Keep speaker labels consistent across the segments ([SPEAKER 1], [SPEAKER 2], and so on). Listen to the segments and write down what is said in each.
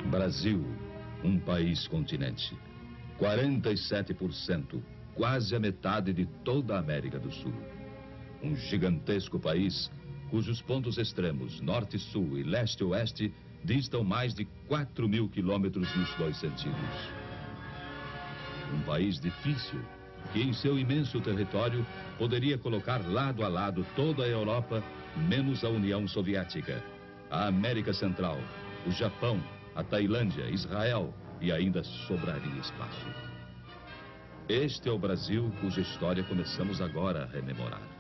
[SPEAKER 1] Brasil, um país-continente. 47%, quase a metade de toda a América do Sul. Um gigantesco país cujos pontos extremos, norte, sul e leste, oeste, distam mais de 4.000 quilômetros nos dois sentidos. Um país difícil, que em seu imenso território poderia colocar lado a lado toda a Europa, menos a União Soviética, a América Central, o Japão, a Tailândia, Israel, e ainda sobraria espaço. Este é o Brasil cuja história começamos agora a rememorar.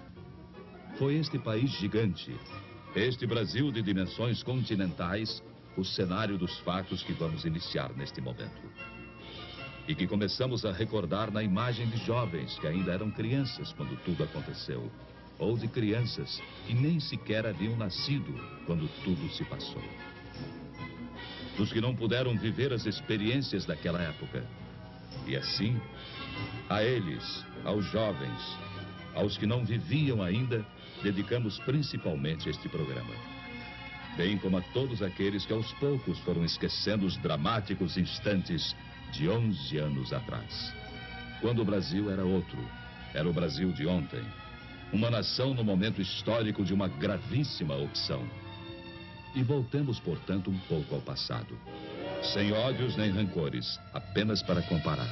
[SPEAKER 1] Foi este país gigante, este Brasil de dimensões continentais, o cenário dos fatos que vamos iniciar neste momento. E que começamos a recordar na imagem de jovens que ainda eram crianças quando tudo aconteceu, ou de crianças que nem sequer haviam nascido quando tudo se passou. Dos que não puderam viver as experiências daquela época. E assim, a eles, aos jovens, aos que não viviam ainda, dedicamos principalmente este programa. Bem como a todos aqueles que aos poucos foram esquecendo os dramáticos instantes de 11 anos atrás. Quando o Brasil era outro, era o Brasil de ontem. Uma nação no momento histórico de uma gravíssima opção. E voltemos, portanto, um pouco ao passado. Sem ódios nem rancores, apenas para comparar.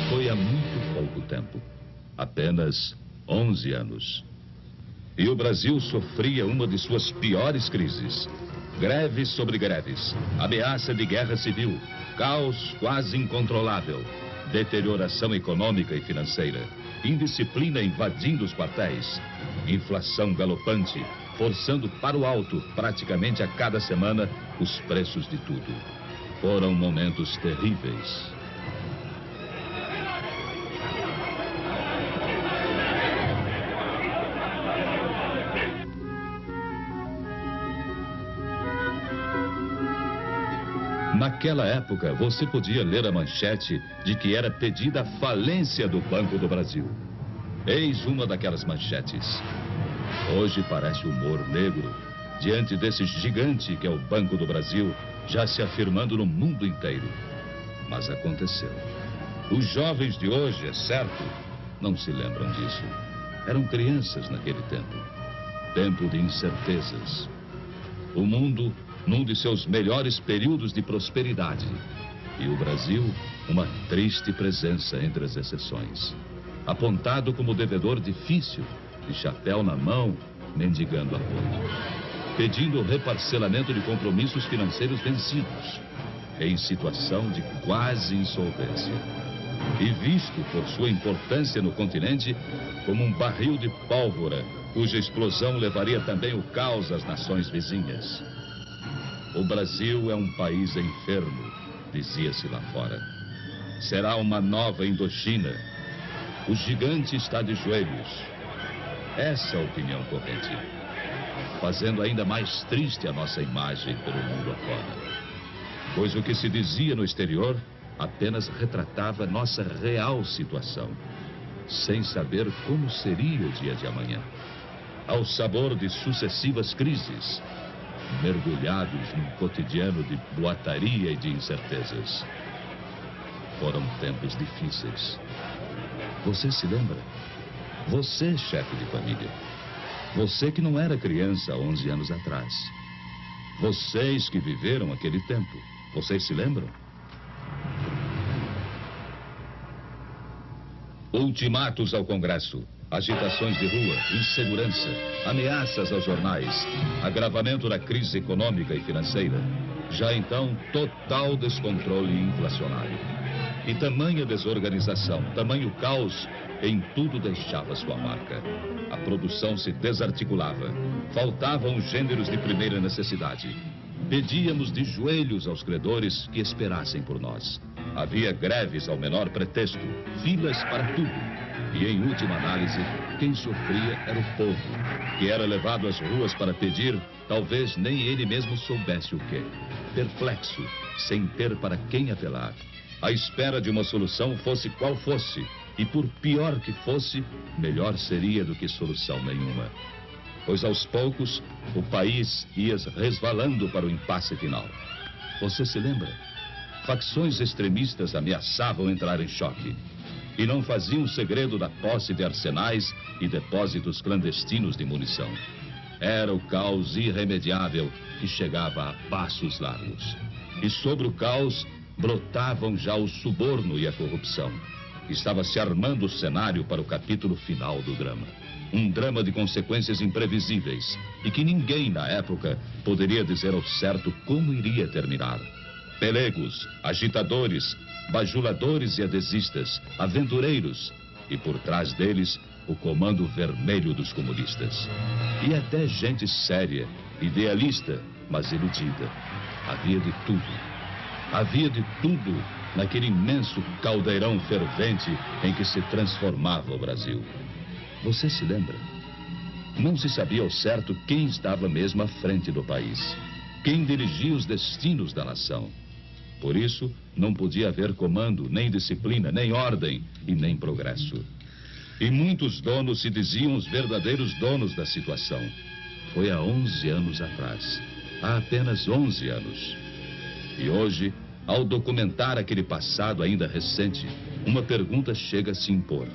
[SPEAKER 1] Foi há muito pouco tempo. Apenas 11 anos. E o Brasil sofria uma de suas piores crises. Greves sobre greves, ameaça de guerra civil, caos quase incontrolável, deterioração econômica e financeira, indisciplina invadindo os quartéis, inflação galopante, forçando para o alto, praticamente a cada semana, os preços de tudo. Foram momentos terríveis. Naquela época, você podia ler a manchete de que era pedida a falência do Banco do Brasil. Eis uma daquelas manchetes. Hoje parece humor negro, diante desse gigante que é o Banco do Brasil, já se afirmando no mundo inteiro. Mas aconteceu. Os jovens de hoje, é certo, não se lembram disso. Eram crianças naquele tempo. Tempo de incertezas. O mundo num de seus melhores períodos de prosperidade. E o Brasil, uma triste presença entre as exceções. Apontado como devedor difícil, de chapéu na mão, mendigando apoio. Pedindo o reparcelamento de compromissos financeiros vencidos. Em situação de quase insolvência. E visto por sua importância no continente como um barril de pólvora, cuja explosão levaria também o caos às nações vizinhas. O Brasil é um país enfermo, dizia-se lá fora. Será uma nova Indochina. O gigante está de joelhos. Essa é a opinião corrente. Fazendo ainda mais triste a nossa imagem pelo mundo afora. Pois o que se dizia no exterior apenas retratava nossa real situação, sem saber como seria o dia de amanhã. Ao sabor de sucessivas crises, mergulhados num cotidiano de boataria e de incertezas. Foram tempos difíceis. Você se lembra? Você, chefe de família. Você que não era criança há 11 anos atrás. Vocês que viveram aquele tempo. Vocês se lembram? Ultimatos ao Congresso. Agitações de rua, insegurança, ameaças aos jornais, agravamento da crise econômica e financeira. Já então, total descontrole inflacionário. E tamanha desorganização, tamanho caos, em tudo deixava sua marca. A produção se desarticulava. Faltavam os gêneros de primeira necessidade. Pedíamos de joelhos aos credores que esperassem por nós. Havia greves ao menor pretexto, filas para tudo. E, em última análise, quem sofria era o povo, que era levado às ruas para pedir, talvez nem ele mesmo soubesse o quê. Perplexo, sem ter para quem apelar. À espera de uma solução, fosse qual fosse, e por pior que fosse, melhor seria do que solução nenhuma. pois aos poucos o país ia resvalando para o impasse final. Você se lembra? Facções extremistas ameaçavam entrar em choque e não faziam segredo da posse de arsenais e depósitos clandestinos de munição. Era o caos irremediável que chegava a passos largos. E sobre o caos brotavam já o suborno e a corrupção. Estava se armando o cenário para o capítulo final do drama. Um drama de consequências imprevisíveis e que ninguém na época poderia dizer ao certo como iria terminar. Pelegos, agitadores, bajuladores e adesistas, aventureiros e por trás deles o comando vermelho dos comunistas. E até gente séria, idealista, mas iludida. Havia de tudo. Havia de tudo naquele imenso caldeirão fervente em que se transformava o Brasil. Você se lembra? Não se sabia ao certo quem estava mesmo à frente do país, quem dirigia os destinos da nação. Por isso, não podia haver comando, nem disciplina, nem ordem e nem progresso. E muitos donos se diziam os verdadeiros donos da situação. Foi há 11 anos atrás. Há apenas 11 anos. E hoje, ao documentar aquele passado ainda recente, uma pergunta chega a se impor.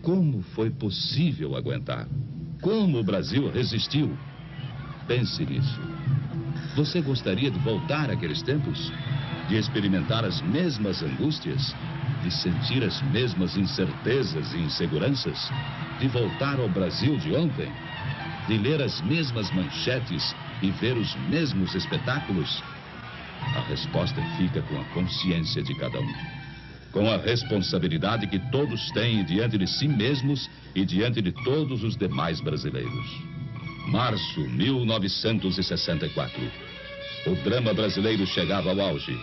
[SPEAKER 1] Como foi possível aguentar? Como o Brasil resistiu? Pense nisso. Você gostaria de voltar àqueles tempos? De experimentar as mesmas angústias? De sentir as mesmas incertezas e inseguranças? De voltar ao Brasil de ontem? De ler as mesmas manchetes e ver os mesmos espetáculos? A resposta fica com a consciência de cada um. Com a responsabilidade que todos têm diante de si mesmos e diante de todos os demais brasileiros. Março 1964. O drama brasileiro chegava ao auge.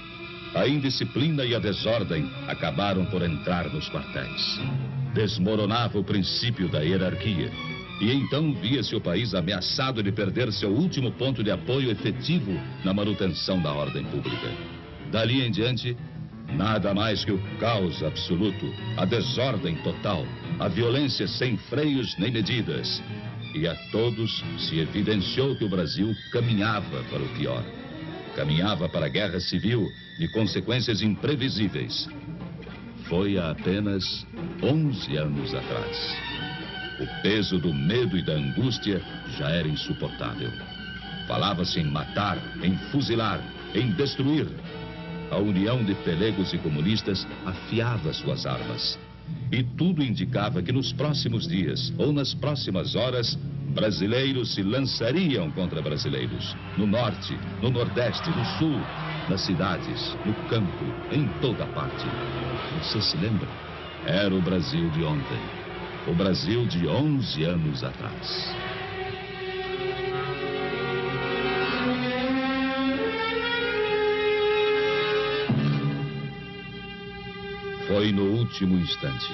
[SPEAKER 1] A indisciplina e a desordem acabaram por entrar nos quartéis. Desmoronava o princípio da hierarquia. E então via-se o país ameaçado de perder seu último ponto de apoio efetivo na manutenção da ordem pública. Dali em diante, nada mais que o caos absoluto, a desordem total, a violência sem freios nem medidas. E a todos se evidenciou que o Brasil caminhava para o pior. Caminhava para a guerra civil de consequências imprevisíveis. Foi há apenas 11 anos atrás. O peso do medo e da angústia já era insuportável. Falava-se em matar, em fuzilar, em destruir. A união de pelegos e comunistas afiava suas armas. E tudo indicava que nos próximos dias, ou nas próximas horas, brasileiros se lançariam contra brasileiros. No norte, no nordeste, no sul, nas cidades, no campo, em toda parte. Você se lembra? Era o Brasil de ontem. O Brasil de 11 anos atrás. Foi no último instante,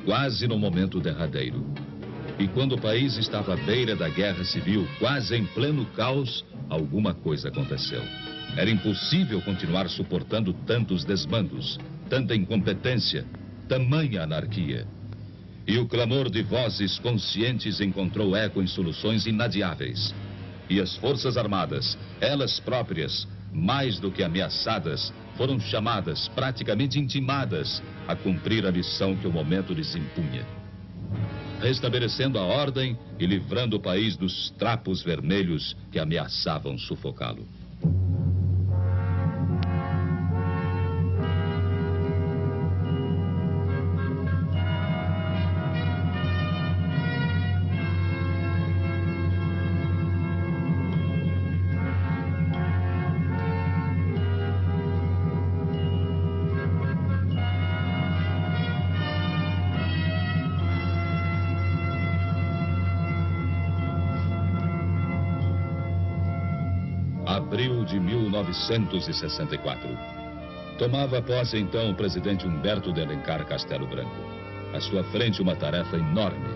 [SPEAKER 1] quase no momento derradeiro. E quando o país estava à beira da guerra civil, quase em pleno caos, alguma coisa aconteceu. Era impossível continuar suportando tantos desmandos, tanta incompetência, tamanha anarquia. E o clamor de vozes conscientes encontrou eco em soluções inadiáveis. E as Forças Armadas, elas próprias, mais do que ameaçadas, foram chamadas, praticamente intimadas, a cumprir a missão que o momento lhes impunha. Restabelecendo a ordem e livrando o país dos trapos vermelhos que ameaçavam sufocá-lo. Abril de 1964. Tomava posse então o presidente Humberto de Alencar Castelo Branco. À sua frente uma tarefa enorme: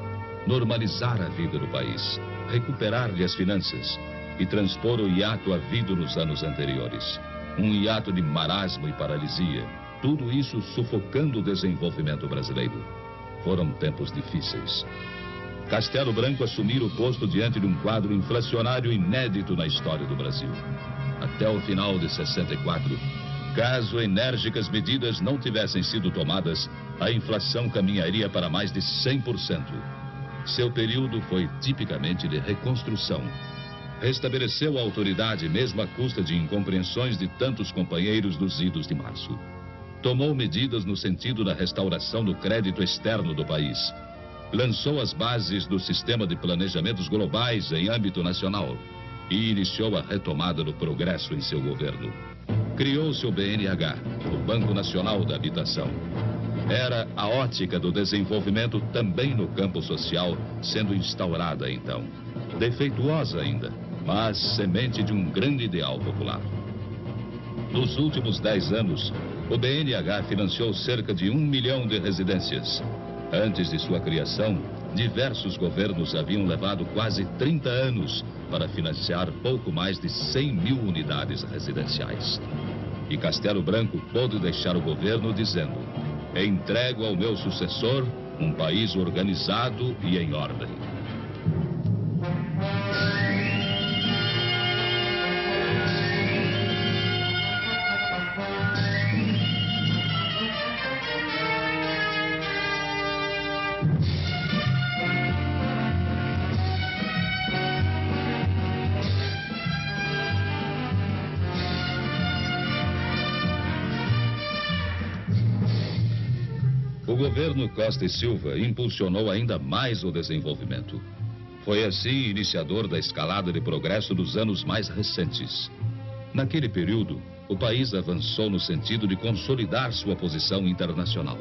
[SPEAKER 1] normalizar a vida do país, recuperar-lhe as finanças e transpor o hiato havido nos anos anteriores. Um hiato de marasmo e paralisia, tudo isso sufocando o desenvolvimento brasileiro. Foram tempos difíceis. Castelo Branco assumira o posto diante de um quadro inflacionário inédito na história do Brasil. Até o final de 64, caso enérgicas medidas não tivessem sido tomadas, a inflação caminharia para mais de 100%. Seu período foi tipicamente de reconstrução. Restabeleceu a autoridade mesmo à custa de incompreensões de tantos companheiros dos idos de março. Tomou medidas no sentido da restauração do crédito externo do país. Lançou as bases do sistema de planejamentos globais em âmbito nacional e iniciou a retomada do progresso em seu governo. Criou-se o BNH, o Banco Nacional da Habitação. Era a ótica do desenvolvimento também no campo social sendo instaurada então. Defeituosa ainda, mas semente de um grande ideal popular. Nos últimos 10 anos, o BNH financiou cerca de 1 milhão de residências. Antes de sua criação, diversos governos haviam levado quase 30 anos para financiar pouco mais de 100 mil unidades residenciais. E Castelo Branco pôde deixar o governo dizendo: entrego ao meu sucessor um país organizado e em ordem. O governo Costa e Silva impulsionou ainda mais o desenvolvimento. Foi assim iniciador da escalada de progresso dos anos mais recentes. Naquele período, o país avançou no sentido de consolidar sua posição internacional.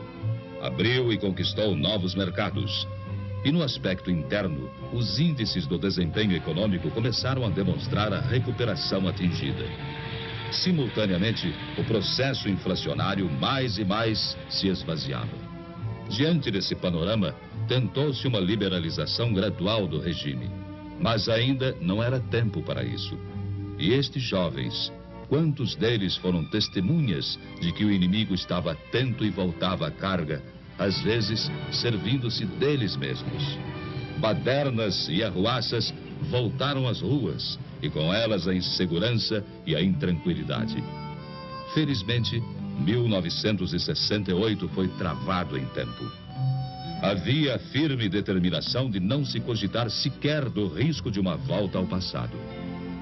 [SPEAKER 1] Abriu e conquistou novos mercados. E no aspecto interno, os índices do desempenho econômico começaram a demonstrar a recuperação atingida. Simultaneamente, o processo inflacionário mais e mais se esvaziava. Diante desse panorama, tentou-se uma liberalização gradual do regime. Mas ainda não era tempo para isso. E estes jovens, quantos deles foram testemunhas de que o inimigo estava atento e voltava à carga, às vezes servindo-se deles mesmos? Badernas e arruaças voltaram às ruas e com elas a insegurança e a intranquilidade. Felizmente, 1968 foi travado em tempo. Havia a firme determinação de não se cogitar sequer do risco de uma volta ao passado.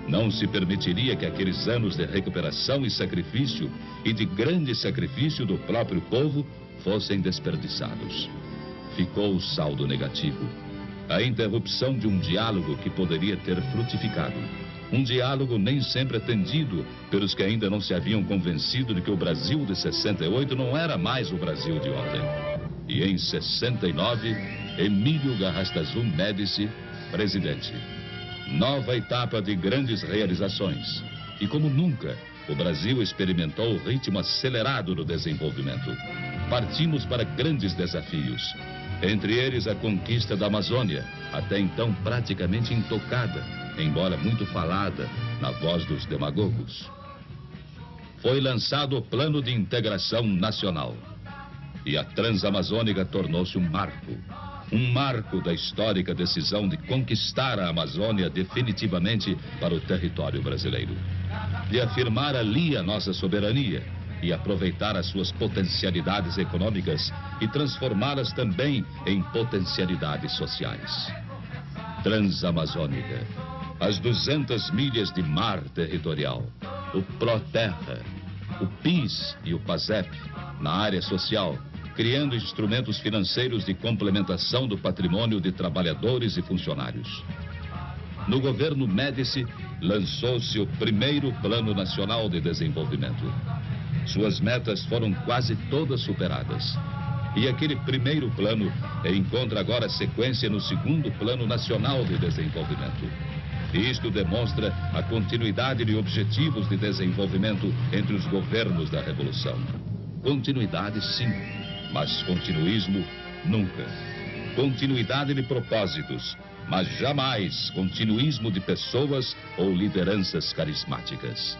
[SPEAKER 1] Não se permitiria que aqueles anos de recuperação e sacrifício, e de grande sacrifício do próprio povo, fossem desperdiçados. Ficou o saldo negativo. A interrupção de um diálogo que poderia ter frutificado. Um diálogo nem sempre atendido pelos que ainda não se haviam convencido de que o Brasil de 68 não era mais o Brasil de ontem. E em 69, Emílio Garrastazu Médici, presidente. Nova etapa de grandes realizações. E como nunca, o Brasil experimentou o ritmo acelerado do desenvolvimento. Partimos para grandes desafios. Entre eles a conquista da Amazônia, até então praticamente intocada, embora muito falada na voz dos demagogos. Foi lançado o Plano de Integração Nacional. E a Transamazônica tornou-se um marco da histórica decisão de conquistar a Amazônia definitivamente para o território brasileiro. De afirmar ali a nossa soberania e aproveitar as suas potencialidades econômicas e transformá-las também em potencialidades sociais. Transamazônica, as 200 milhas de mar territorial, o Proterra, o PIS e o PASEP na área social, criando instrumentos financeiros de complementação do patrimônio de trabalhadores e funcionários. No governo Médici, lançou-se o primeiro Plano Nacional de Desenvolvimento. Suas metas foram quase todas superadas. E aquele primeiro plano encontra agora sequência no segundo Plano Nacional de Desenvolvimento. Isto demonstra a continuidade de objetivos de desenvolvimento entre os governos da Revolução. Continuidade, sim, mas continuismo, nunca. Continuidade de propósitos, mas jamais continuismo de pessoas ou lideranças carismáticas.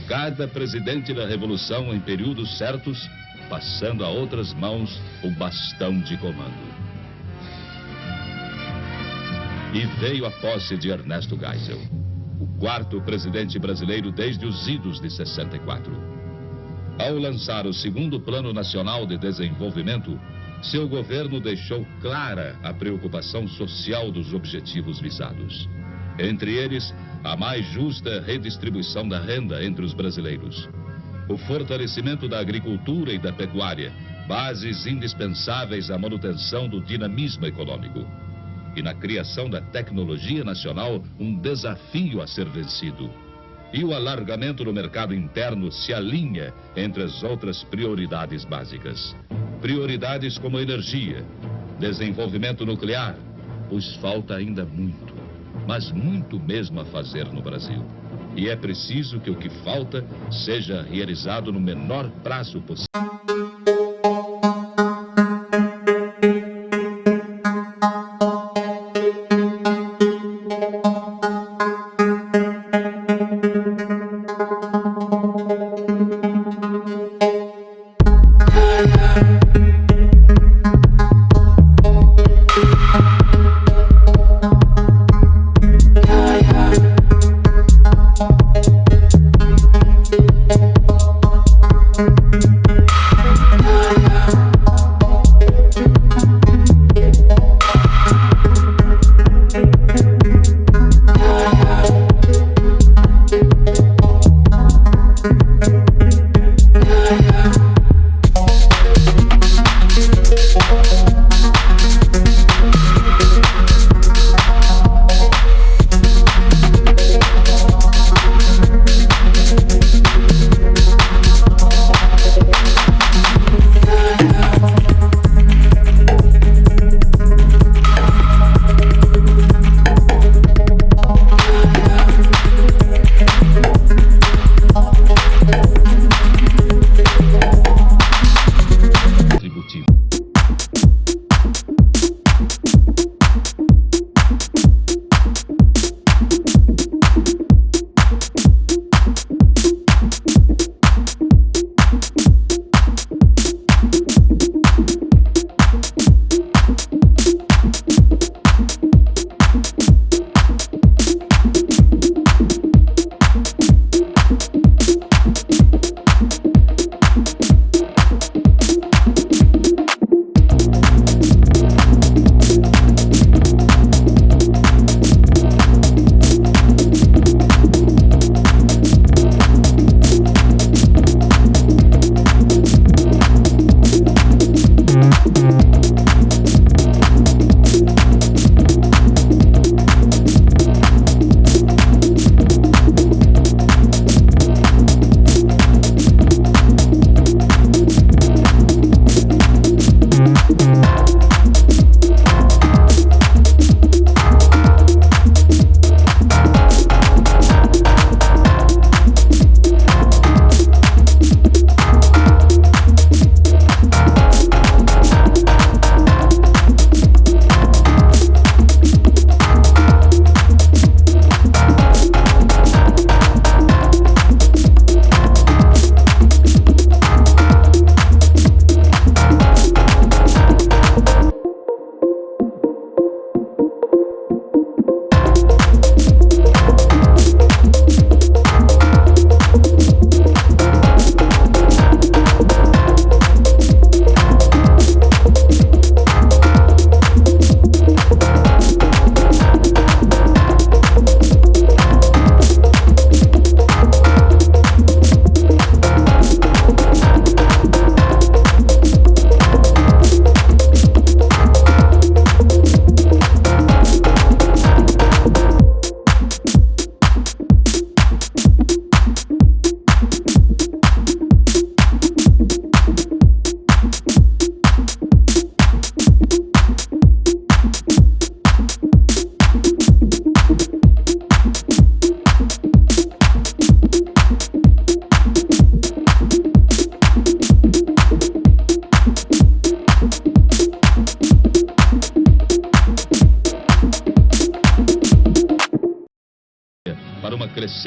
[SPEAKER 1] Cada presidente da Revolução, em períodos certos, passando a outras mãos o bastão de comando. e veio a posse de Ernesto Geisel, o quarto presidente brasileiro desde os idos de 64. Ao lançar o segundo Plano Nacional de Desenvolvimento, seu governo deixou clara a preocupação social dos objetivos visados. Entre eles, a mais justa redistribuição da renda entre os brasileiros, o fortalecimento da agricultura e da pecuária, bases indispensáveis à manutenção do dinamismo econômico, e na criação da tecnologia nacional, um desafio a ser vencido. E o alargamento do mercado interno se alinha entre as outras prioridades básicas. Prioridades como energia, desenvolvimento nuclear, pois falta ainda muito, mas muito mesmo a fazer no Brasil. E é preciso que o que falta seja realizado no menor prazo possível.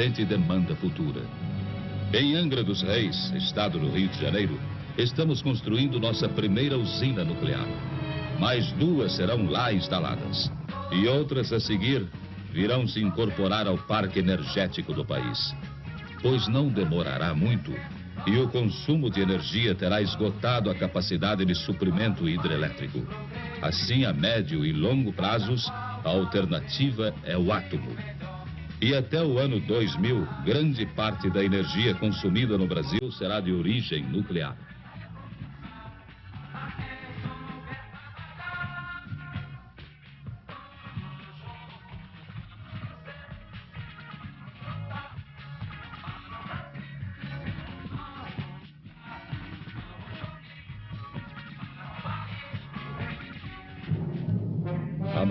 [SPEAKER 1] crescente demanda futura. Em Angra dos Reis, estado do Rio de Janeiro, estamos construindo nossa primeira usina nuclear. Mais 2 serão lá instaladas. E outras a seguir virão se incorporar ao parque energético do país. Pois não demorará muito e o consumo de energia terá esgotado a capacidade de suprimento hidrelétrico. Assim, a médio e longo prazos, a alternativa é o átomo. E até o ano 2000, grande parte da energia consumida no Brasil será de origem nuclear.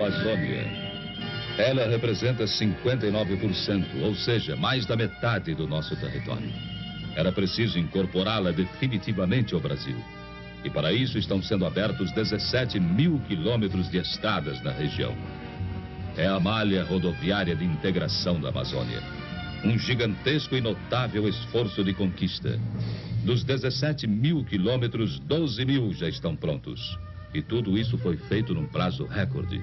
[SPEAKER 1] Amazônia. Ela representa 59%, ou seja, mais da metade do nosso território. Era preciso incorporá-la definitivamente ao Brasil. E para isso estão sendo abertos 17 mil quilômetros de estradas na região. É a malha rodoviária de integração da Amazônia. Um gigantesco e notável esforço de conquista. Dos 17 mil quilômetros, 12 mil já estão prontos. E tudo isso foi feito num prazo recorde.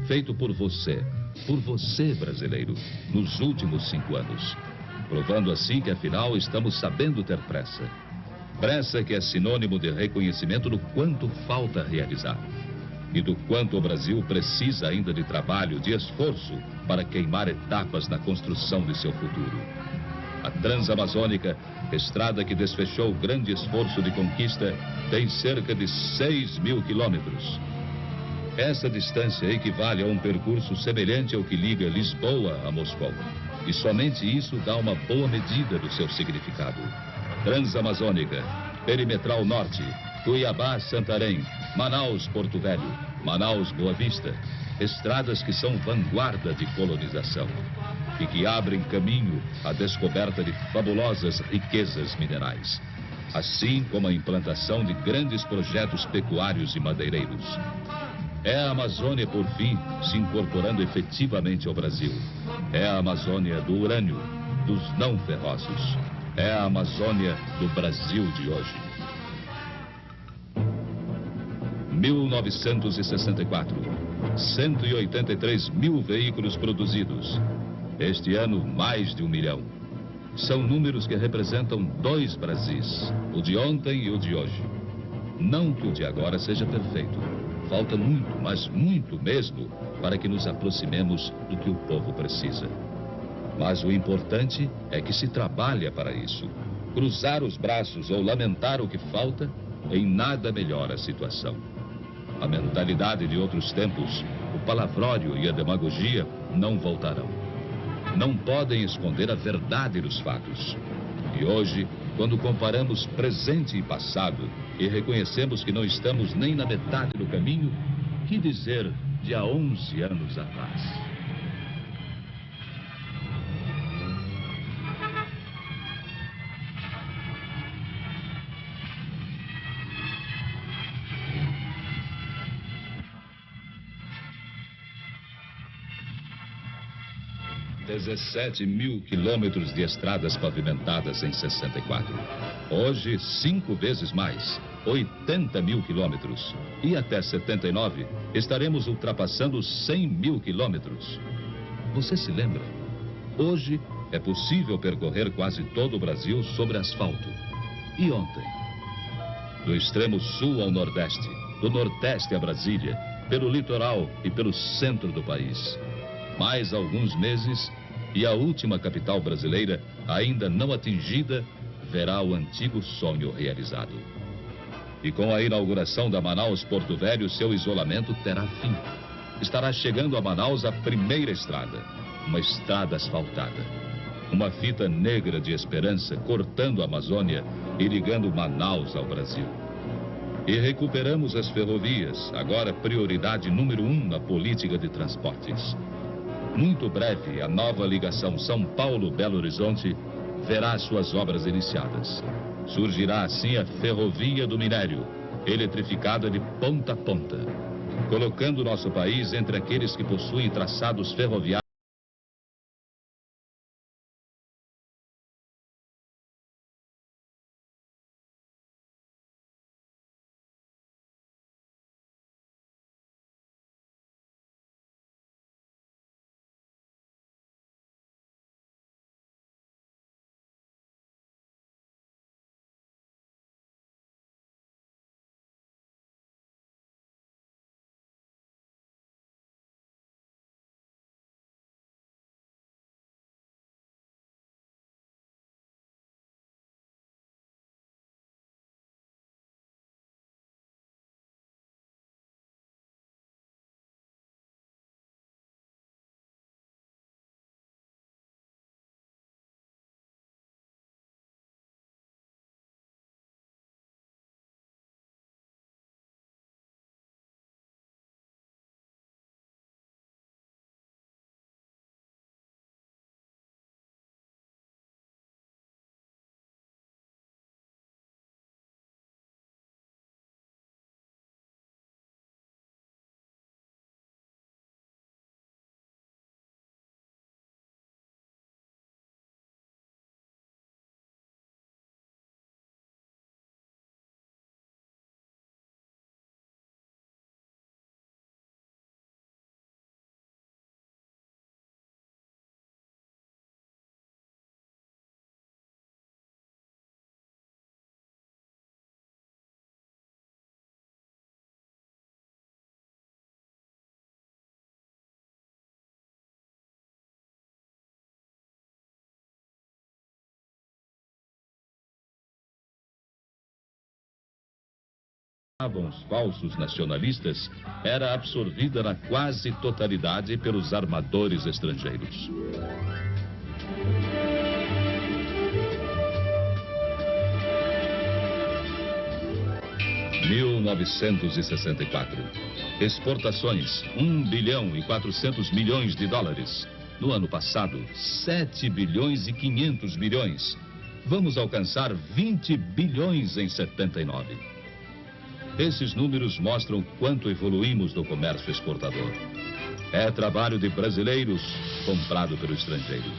[SPEAKER 1] Feito por você brasileiro, nos últimos 5 anos. Provando assim que afinal estamos sabendo ter pressa. Pressa que é sinônimo de reconhecimento do quanto falta realizar. E do quanto o Brasil precisa ainda de trabalho, de esforço para queimar etapas na construção de seu futuro. A Transamazônica, estrada que desfechou grande esforço de conquista, tem cerca de 6 mil quilômetros. Essa distância equivale a um percurso semelhante ao que liga Lisboa a Moscou. E somente isso dá uma boa medida do seu significado. Transamazônica, Perimetral Norte, Cuiabá-Santarém, Manaus-Porto Velho, Manaus-Boa Vista. Estradas que são vanguarda de colonização e que abrem caminho à descoberta de fabulosas riquezas minerais, assim como a implantação de grandes projetos pecuários e madeireiros. É a Amazônia, por fim, se incorporando efetivamente ao Brasil. É a Amazônia do urânio, dos não ferrosos. É a Amazônia do Brasil de hoje. 1964, 183 mil veículos produzidos. Este ano, mais de 1 milhão. São números que representam 2 Brasis, o de ontem e o de hoje. Não que o de agora seja perfeito. Falta muito, mas muito mesmo, para que nos aproximemos do que o povo precisa. Mas o importante é que se trabalha para isso. Cruzar os braços ou lamentar o que falta, em nada melhora a situação. A mentalidade de outros tempos, o palavrório e a demagogia não voltarão. Não podem esconder a verdade dos fatos. E hoje, quando comparamos presente e passado e reconhecemos que não estamos nem na metade do caminho, que dizer de há 11 anos atrás? – 17 mil quilômetros de estradas pavimentadas em 64. Hoje, 5 vezes mais, 80 mil quilômetros. E até 79, estaremos ultrapassando 100 mil quilômetros. Você se lembra? Hoje, é possível percorrer quase todo o Brasil sobre asfalto. E ontem? Do extremo sul ao nordeste, do nordeste a Brasília, pelo litoral e pelo centro do país. Mais alguns meses e a última capital brasileira, ainda não atingida, verá o antigo sonho realizado. E com a inauguração da Manaus-Porto Velho, seu isolamento terá fim. Estará chegando a Manaus a primeira estrada, uma estrada asfaltada. Uma fita negra de esperança cortando a Amazônia e ligando Manaus ao Brasil. E recuperamos as ferrovias, agora prioridade número 1 na política de transportes. Muito breve, a nova ligação São Paulo-Belo Horizonte verá suas obras iniciadas. Surgirá assim a Ferrovia do Minério, eletrificada de ponta a ponta, colocando nosso país entre aqueles que possuem traçados ferroviários os falsos nacionalistas era absorvida na quase totalidade pelos armadores estrangeiros. Em 1964, exportações 1 bilhão e 400 milhões de dólares. No ano passado, 7 bilhões e 500 milhões. Vamos alcançar 20 bilhões em 79. Esses números mostram quanto evoluímos no comércio exportador. É trabalho de brasileiros comprado pelo estrangeiro.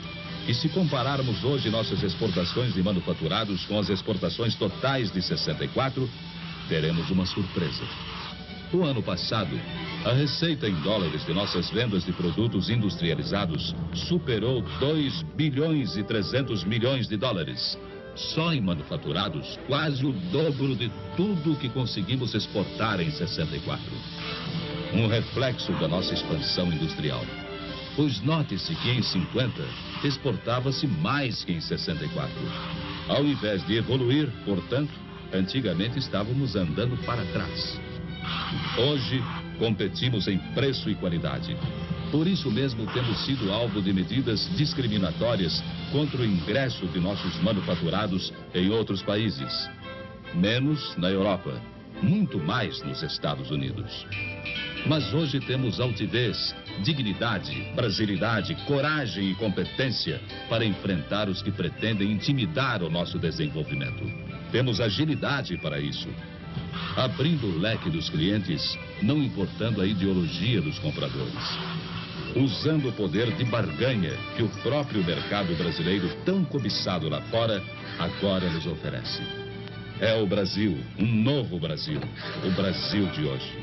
[SPEAKER 1] E se compararmos hoje nossas exportações de manufaturados com as exportações totais de 64, teremos uma surpresa. O ano passado, a receita em dólares de nossas vendas de produtos industrializados superou 2 bilhões e 300 milhões de dólares. Só em manufaturados, quase o dobro de tudo que conseguimos exportar em 64. Um reflexo da nossa expansão industrial. Pois note-se que em 50 exportava-se mais que em 64. Ao invés de evoluir, portanto, antigamente estávamos andando para trás. Hoje, competimos em preço e qualidade. Por isso mesmo, temos sido alvo de medidas discriminatórias contra o ingresso de nossos manufaturados em outros países. Menos na Europa, muito mais nos Estados Unidos. Mas hoje temos altivez, dignidade, brasilidade, coragem e competência para enfrentar os que pretendem intimidar o nosso desenvolvimento. Temos agilidade para isso. Abrindo o leque dos clientes, não importando a ideologia dos compradores. Usando o poder de barganha que o próprio mercado brasileiro, tão cobiçado lá fora, agora nos oferece. É o Brasil, um novo Brasil, o Brasil de hoje.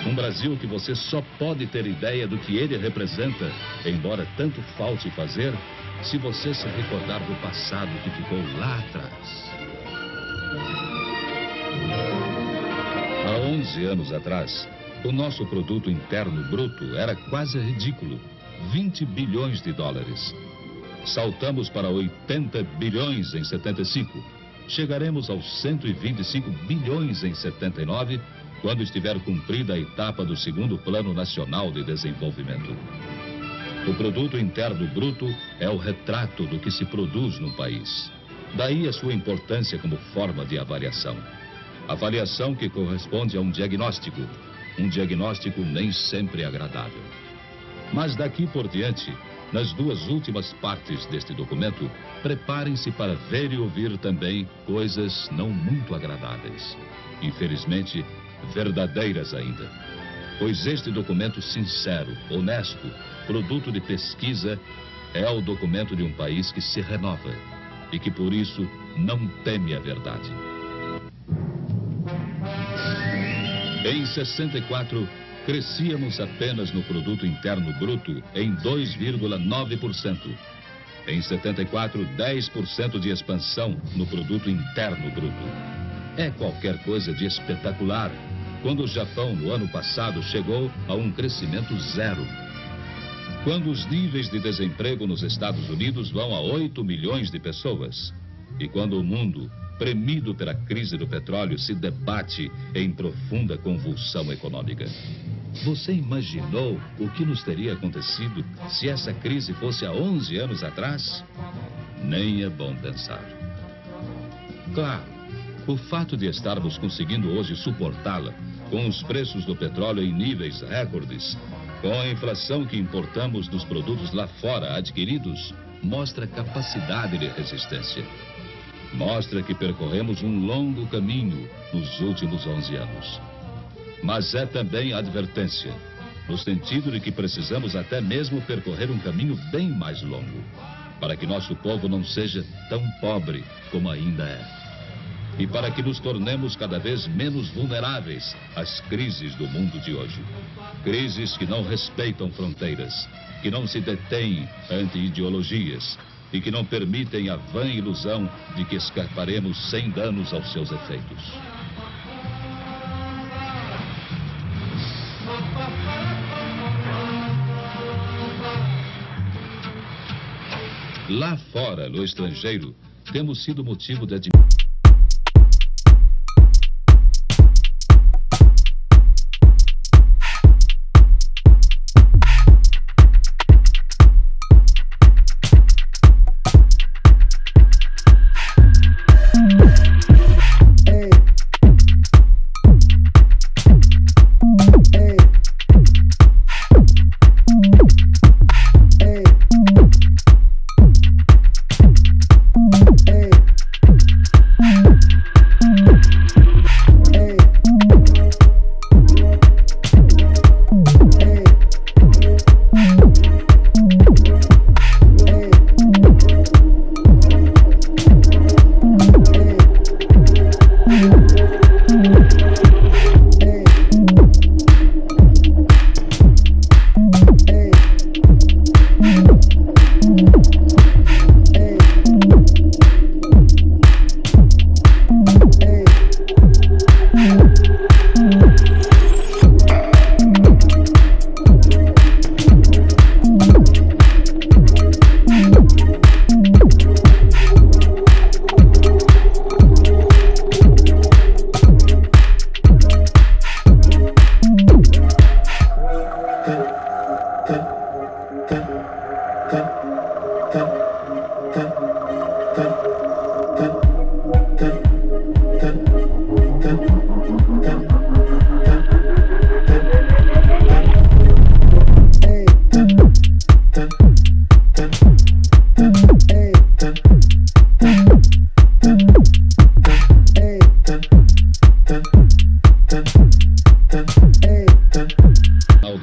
[SPEAKER 1] Um Brasil que você só pode ter ideia do que ele representa, embora tanto falte fazer, se você se recordar do passado que ficou lá atrás. Há 11 anos atrás, o nosso produto interno bruto era quase ridículo, 20 bilhões de dólares. Saltamos para 80 bilhões em 75. Chegaremos aos 125 bilhões em 79, quando estiver cumprida a etapa do segundo Plano Nacional de Desenvolvimento. O produto interno bruto é o retrato do que se produz no país. Daí a sua importância como forma de avaliação. Avaliação que corresponde a um diagnóstico nem sempre agradável. Mas daqui por diante, nas duas últimas partes deste documento, preparem-se para ver e ouvir também coisas não muito agradáveis. Infelizmente, verdadeiras ainda. Pois este documento sincero, honesto, produto de pesquisa, é o documento de um país que se renova e que por isso não teme a verdade. Em 64, crescíamos apenas no produto interno bruto em 2,9%. Em 74, 10% de expansão no produto interno bruto. É qualquer coisa de espetacular, quando o Japão, no ano passado, chegou a um crescimento zero. Quando os níveis de desemprego nos Estados Unidos vão a 8 milhões de pessoas. E quando o mundo, premido pela crise do petróleo, se debate em profunda convulsão econômica. Você imaginou o que nos teria acontecido se essa crise fosse há 11 anos atrás? Nem é bom pensar. Claro, o fato de estarmos conseguindo hoje suportá-la, com os preços do petróleo em níveis recordes, com a inflação que importamos dos produtos lá fora adquiridos, mostra capacidade de resistência. Mostra que percorremos um longo caminho nos últimos 11 anos. Mas é também advertência, no sentido de que precisamos até mesmo percorrer um caminho bem mais longo, para que nosso povo não seja tão pobre como ainda é. E para que nos tornemos cada vez menos vulneráveis às crises do mundo de hoje. Crises que não respeitam fronteiras, que não se detêm ante ideologias, e que não permitem a vã ilusão de que escaparemos sem danos aos seus efeitos. Lá fora, no estrangeiro, temos sido motivo de admiração.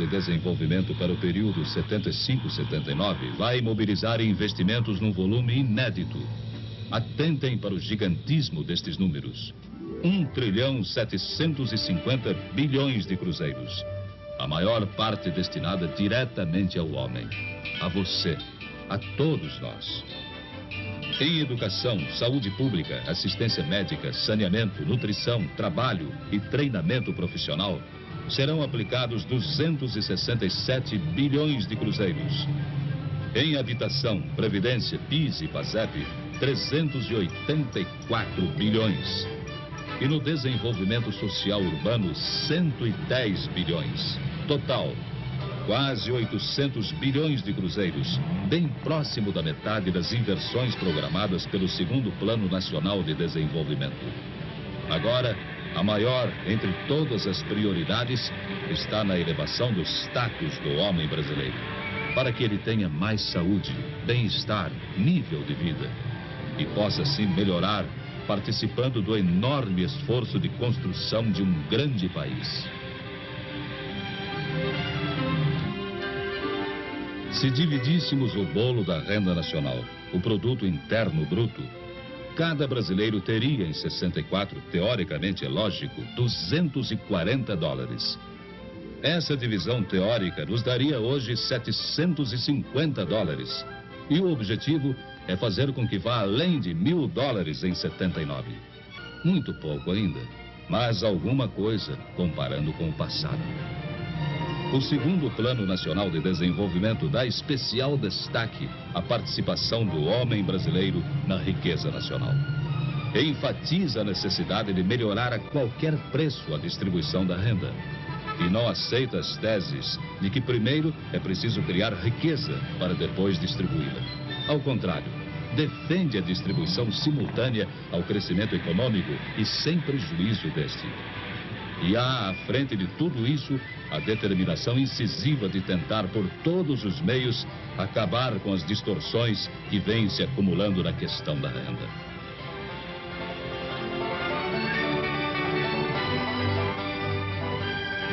[SPEAKER 1] Desenvolvimento para o período 75-79 vai mobilizar investimentos num volume inédito. Atentem para o gigantismo destes números. 1,750 trilhões de cruzeiros. A maior parte destinada diretamente ao homem, a você, a todos nós. Em educação, saúde pública, assistência médica, saneamento, nutrição, trabalho e treinamento profissional, serão aplicados 267 bilhões de cruzeiros. Em habitação, previdência, PIS e PASEP, 384 bilhões. E no desenvolvimento social urbano, 110 bilhões. Total, quase 800 bilhões de cruzeiros, bem próximo da metade das inversões programadas pelo segundo Plano Nacional de Desenvolvimento. Agora, a maior entre todas as prioridades está na elevação do status do homem brasileiro, para que ele tenha mais saúde, bem-estar, nível de vida e possa assim melhorar, participando do enorme esforço de construção de um grande país. Se dividíssemos o bolo da renda nacional, o produto interno bruto, cada brasileiro teria em 64, teoricamente é lógico, 240 dólares. Essa divisão teórica nos daria hoje 750 dólares. E o objetivo é fazer com que vá além de 1.000 dólares em 79. Muito pouco ainda, mas alguma coisa comparando com o passado. O segundo Plano Nacional de Desenvolvimento dá especial destaque à participação do homem brasileiro na riqueza nacional. Enfatiza a necessidade de melhorar a qualquer preço a distribuição da renda. E não aceita as teses de que primeiro é preciso criar riqueza para depois distribuí-la. Ao contrário, defende a distribuição simultânea ao crescimento econômico e sem prejuízo deste. E há à frente de tudo isso a determinação incisiva de tentar por todos os meios acabar com as distorções que vêm se acumulando na questão da renda.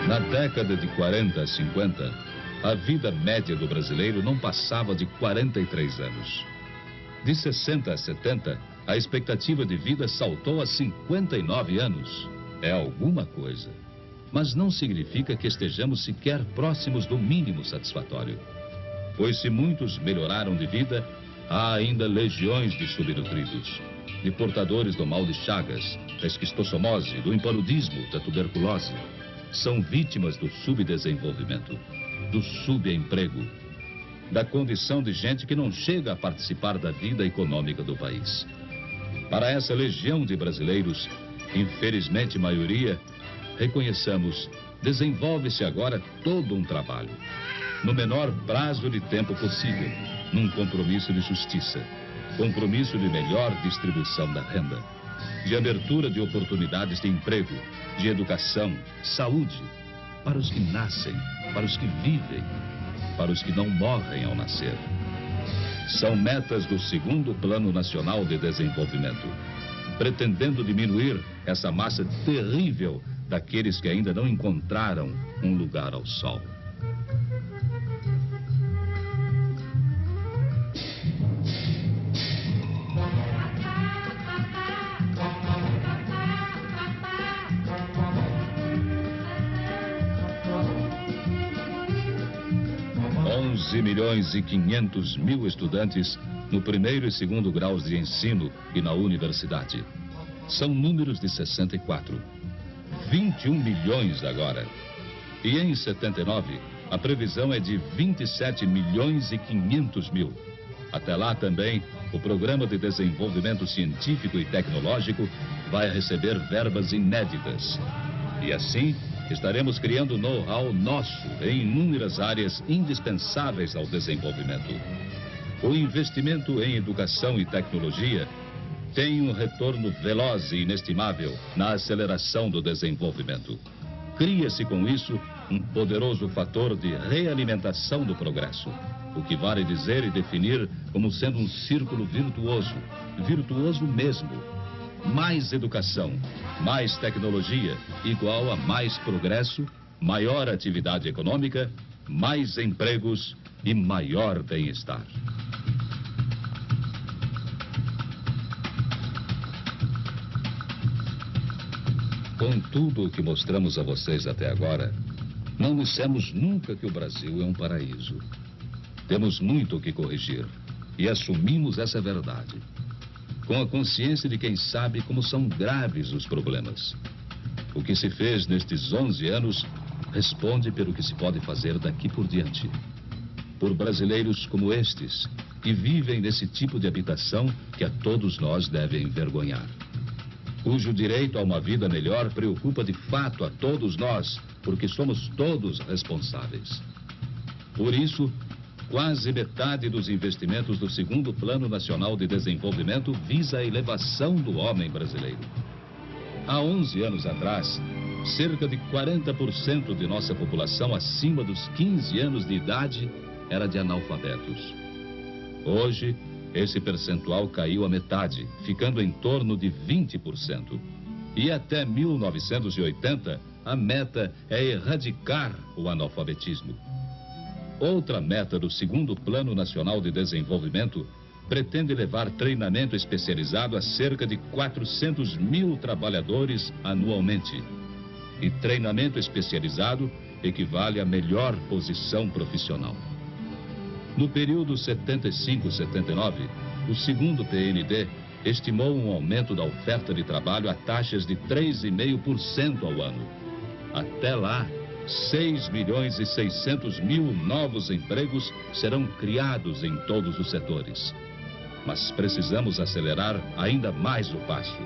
[SPEAKER 1] Na década de 40 a 50, a vida média do brasileiro não passava de 43 anos. De 60 a 70, a expectativa de vida saltou a 59 anos. É alguma coisa, mas não significa que estejamos sequer próximos do mínimo satisfatório. Pois se muitos melhoraram de vida, há ainda legiões de subnutridos, de portadores do mal de Chagas, da esquistossomose, do impaludismo, da tuberculose. São vítimas do subdesenvolvimento, do subemprego, da condição de gente que não chega a participar da vida econômica do país. Para essa legião de brasileiros, infelizmente maioria, reconheçamos, desenvolve-se agora todo um trabalho, no menor prazo de tempo possível, num compromisso de justiça, compromisso de melhor distribuição da renda, de abertura de oportunidades de emprego, de educação, saúde, para os que nascem, para os que vivem, para os que não morrem ao nascer. São metas do segundo Plano Nacional de Desenvolvimento, pretendendo diminuir essa massa terrível daqueles que ainda não encontraram um lugar ao sol. Milhões e 500 mil estudantes no primeiro e segundo graus de ensino e na universidade. São números de 64. 21 milhões agora. E em 79, a previsão é de 27 milhões e 500 mil. Até lá também, o Programa de Desenvolvimento Científico e Tecnológico vai receber verbas inéditas. E assim, estaremos criando know-how nosso em inúmeras áreas indispensáveis ao desenvolvimento. O investimento em educação e tecnologia tem um retorno veloz e inestimável na aceleração do desenvolvimento. Cria-se com isso um poderoso fator de realimentação do progresso, o que vale dizer e definir como sendo um círculo virtuoso, virtuoso mesmo. Mais educação, mais tecnologia, igual a mais progresso, maior atividade econômica mais empregos e maior bem-estar. Com tudo o que mostramos a vocês até agora, não dissemos nunca que o Brasil é um paraíso. Temos muito o que corrigir e assumimos essa verdade, com a consciência de quem sabe como são graves os problemas. O que se fez nestes 11 anos responde pelo que se pode fazer daqui por diante. Por brasileiros como estes, que vivem nesse tipo de habitação que a todos nós deve envergonhar. Cujo direito a uma vida melhor preocupa de fato a todos nós, porque somos todos responsáveis. Por isso, quase metade dos investimentos do segundo Plano Nacional de Desenvolvimento visa a elevação do homem brasileiro. Há 11 anos atrás, cerca de 40% de nossa população acima dos 15 anos de idade era de analfabetos. Hoje, esse percentual caiu à metade, ficando em torno de 20%. E até 1980, a meta é erradicar o analfabetismo. Outra meta do segundo Plano Nacional de Desenvolvimento pretende levar treinamento especializado a cerca de 400 mil trabalhadores anualmente. E treinamento especializado equivale à melhor posição profissional. No período 75-79, o segundo PND estimou um aumento da oferta de trabalho a taxas de 3,5% ao ano. Até lá, 6 milhões e 600 mil novos empregos serão criados em todos os setores. Mas precisamos acelerar ainda mais o passo,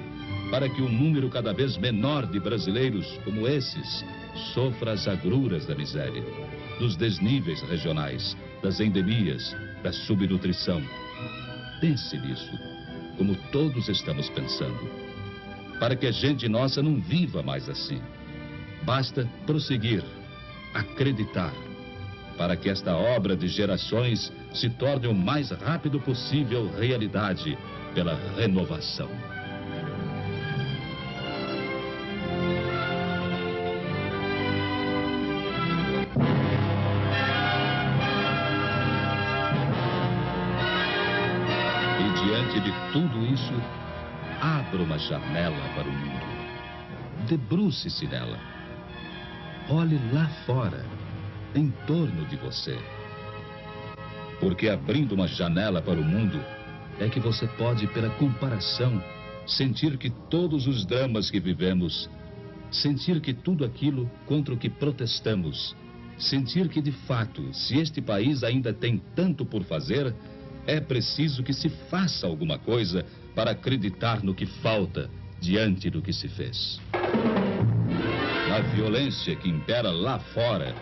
[SPEAKER 1] para que um número cada vez menor de brasileiros como esses sofra as agruras da miséria, dos desníveis regionais, das endemias, da subnutrição. Pense nisso, como todos estamos pensando, para que a gente nossa não viva mais assim. Basta prosseguir, acreditar, para que esta obra de gerações se torne o mais rápido possível realidade pela renovação. E diante de tudo isso, abra uma janela para o mundo. Debruce-se nela. Olhe lá fora, em torno de você. Porque abrindo uma janela para o mundo, é que você pode, pela comparação, sentir que todos os dramas que vivemos, sentir que tudo aquilo contra o que protestamos, sentir que, de fato, se este país ainda tem tanto por fazer, é preciso que se faça alguma coisa para acreditar no que falta diante do que se fez. Na violência que impera lá fora,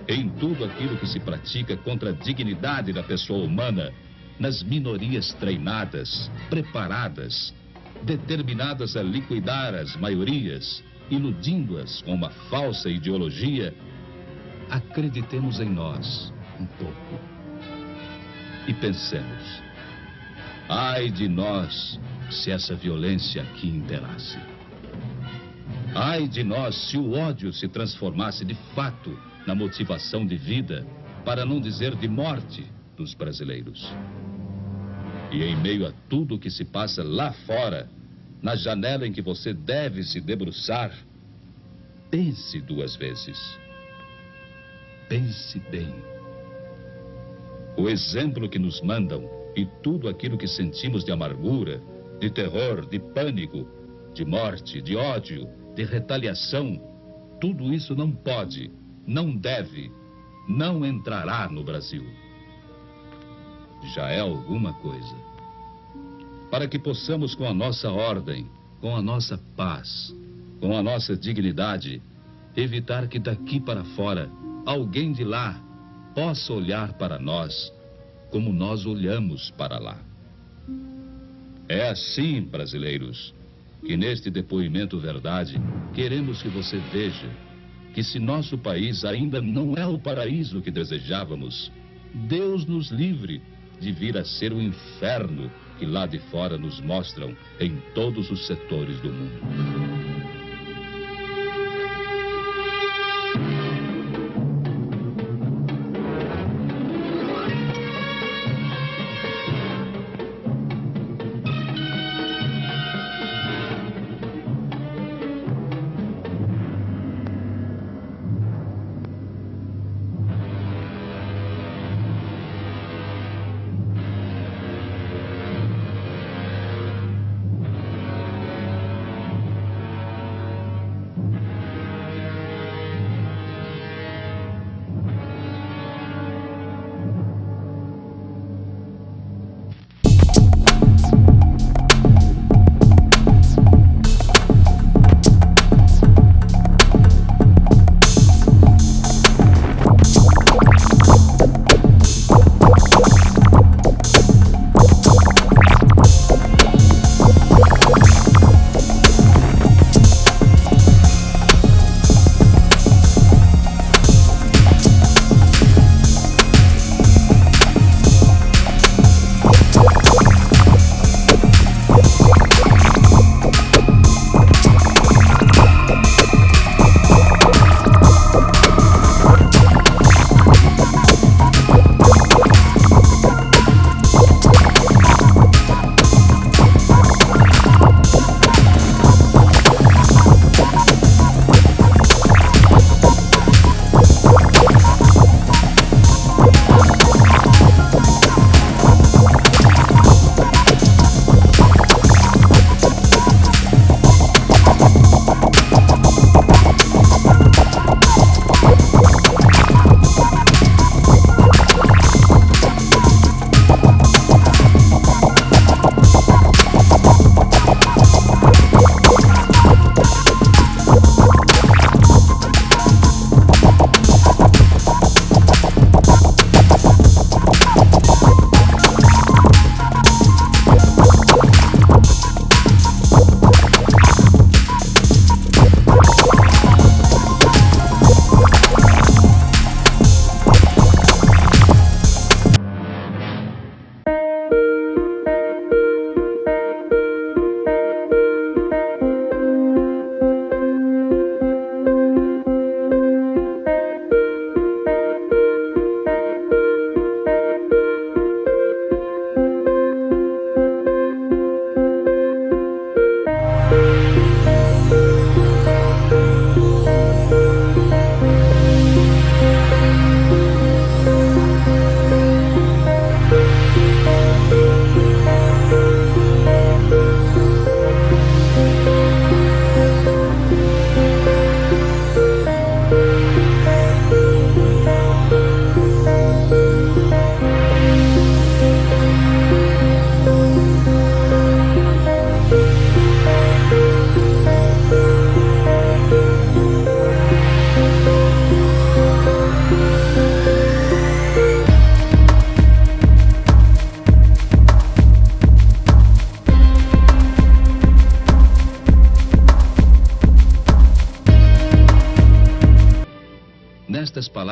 [SPEAKER 1] em tudo aquilo que se pratica contra a dignidade da pessoa humana, nas minorias treinadas, preparadas, determinadas a liquidar as maiorias, iludindo-as com uma falsa ideologia, acreditemos em nós um pouco e pensemos: ai de nós se essa violência aqui imperasse. Ai de nós se o ódio se transformasse de fato na motivação de vida, para não dizer de morte, dos brasileiros. E em meio a tudo o que se passa lá fora, na janela em que você deve se debruçar, pense 2 vezes. Pense bem. O exemplo que nos mandam e tudo aquilo que sentimos de amargura, de terror, de pânico, de morte, de ódio, de retaliação, tudo isso não pode, não deve, não entrará no Brasil. Já é alguma coisa. Para que possamos, com a nossa ordem, com a nossa paz, com a nossa dignidade, evitar que daqui para fora, alguém de lá possa olhar para nós como nós olhamos para lá. É assim, brasileiros, que neste depoimento verdade, queremos que você veja que se nosso país ainda não é o paraíso que desejávamos, Deus nos livre de vir a ser o inferno que lá de fora nos mostram em todos os setores do mundo.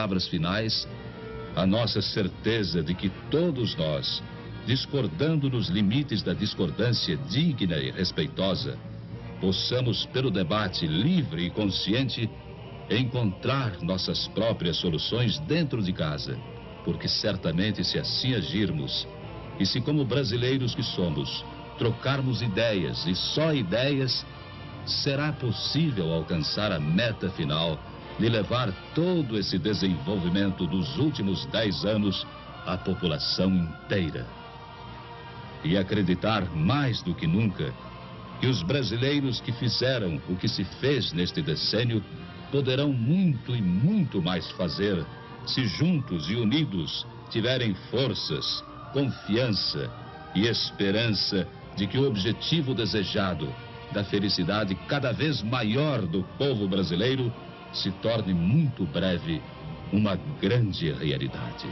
[SPEAKER 1] palavras finais, a nossa certeza de que todos nós, discordando nos limites da discordância digna e respeitosa, possamos, pelo debate livre e consciente, encontrar nossas próprias soluções dentro de casa, porque certamente se assim agirmos, e se como brasileiros que somos, trocarmos ideias e só ideias, será possível alcançar a meta final de levar todo esse desenvolvimento dos últimos 10 anos à população inteira. E acreditar mais do que nunca que os brasileiros que fizeram o que se fez neste decênio poderão muito e muito mais fazer se juntos e unidos tiverem forças, confiança e esperança de que o objetivo desejado da felicidade cada vez maior do povo brasileiro se torne muito breve uma grande realidade.